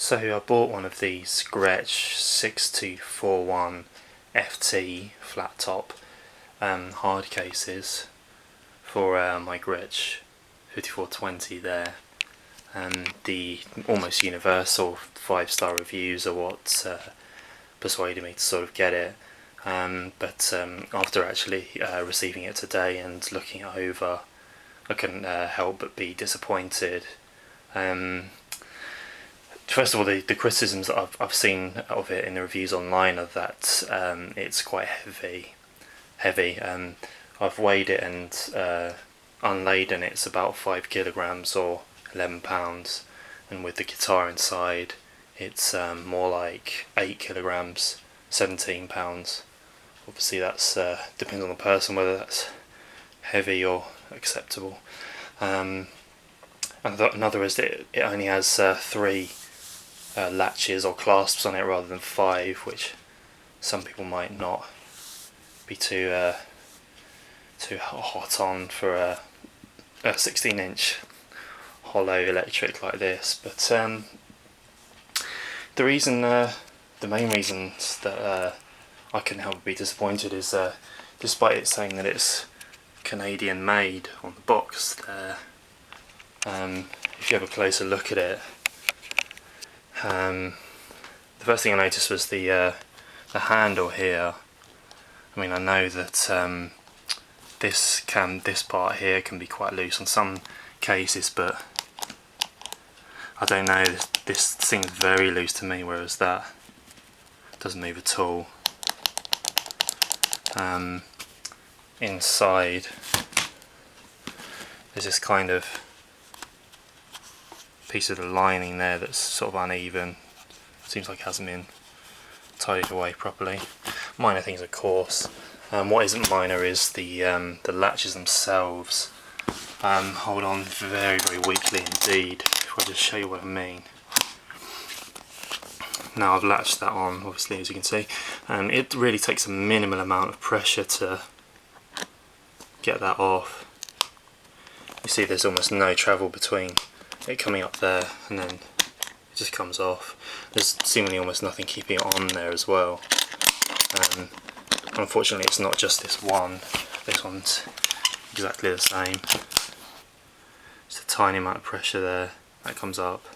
So I bought one of these Gretsch G6241FT flat top hard cases for my Gretsch 5420 there. The almost universal 5-star reviews are what persuaded me to sort of get it. But after actually receiving it today and looking it over, I couldn't help but be disappointed. First of all, the criticisms that I've seen of it in the reviews online are that it's quite heavy. I've weighed it and unladen it's about 5 kilograms or 11 pounds, and with the guitar inside it's more like 8 kilograms, 17 pounds. Obviously that's depends on the person whether that's heavy or acceptable. Another is that it only has 3 latches or clasps on it rather than 5, which some people might not be too hot on for a 16-inch hollow electric like this. But the main reason that I couldn't help but be disappointed is despite it saying that it's Canadian made on the box there, if you have a closer look at it, the first thing I noticed was the handle here. I mean, I know that this part here can be quite loose on some cases, but I don't know, this seems very loose to me, whereas that doesn't move at all. Inside there's this kind of piece of the lining there that's sort of uneven. Seems like it hasn't been tidied away properly. Minor things, of course. What isn't minor is the latches themselves. Hold on very, very weakly indeed. If I just show you what I mean. Now I've latched that on, obviously, as you can see, and it really takes a minimal amount of pressure to get that off. You see there's almost no travel between it coming up there and then it just comes off. There's seemingly almost nothing keeping it on there as well. Unfortunately it's not just this one, this one's exactly the same. Just a tiny amount of pressure there, that comes up,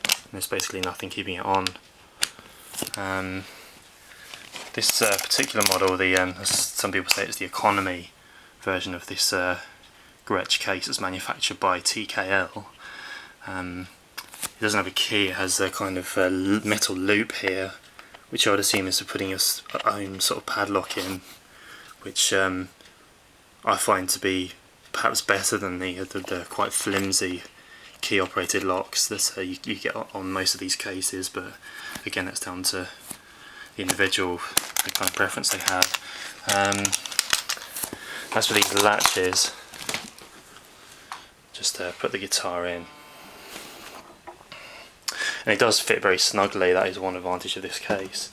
and there's basically nothing keeping it on. This particular model, as some people say, it's the economy version of this Gretsch case. It's manufactured by TKL. It doesn't have a key, it has a kind of metal loop here, which I would assume is for putting your own sort of padlock in, which I find to be perhaps better than the quite flimsy key operated locks that you get on most of these cases, but again that's down to the individual, the kind of preference they have. As for these latches, just put the guitar in, and it does fit very snugly. That is one advantage of this case.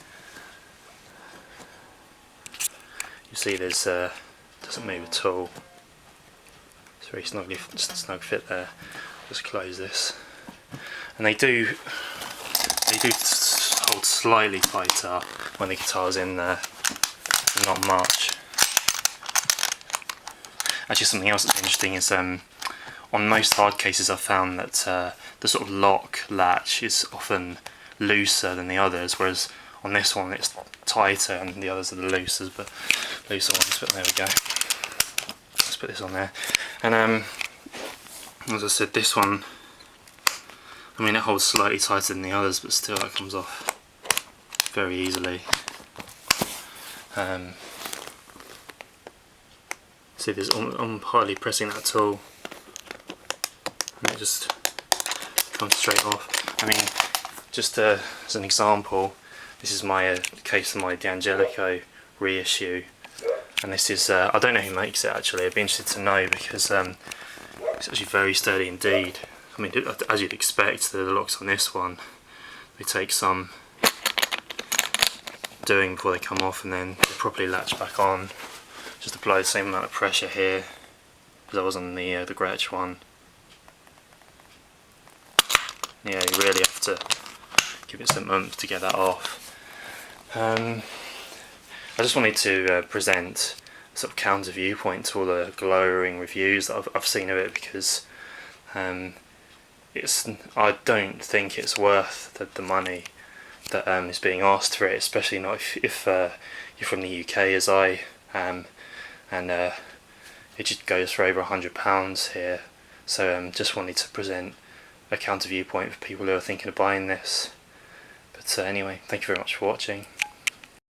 You see there's doesn't move at all. It's very snugly, just a snug fit there. Just close this, and they do hold slightly tighter when the guitar's in there, not much. Actually, something else that's interesting is on most hard cases I've found that the sort of lock latch is often looser than the others, whereas on this one it's tighter and the others are the looser ones. But there we go. Let's put this on there, and as I said, this one, I mean, it holds slightly tighter than the others, but still it comes off very easily. See, I'm hardly pressing that at all, and it just comes straight off. I mean, just as an example, this is my case of my D'Angelico reissue, and this is, I don't know who makes it actually. I'd be interested to know, because it's actually very sturdy indeed. I mean, as you'd expect, the locks on this one, they take some doing before they come off, and then they properly latch back on. Just apply the same amount of pressure here as I was on the Gretsch one. Yeah, you really have to give it some oomph to get that off. I just wanted to present a sort of counter viewpoint to all the glowing reviews that I've seen of it, because I don't think it's worth the money that is being asked for it, especially not if you're from the UK as I am, and it just goes for over £100 here. So just wanted to present a counter viewpoint for people who are thinking of buying this. But anyway, thank you very much for watching.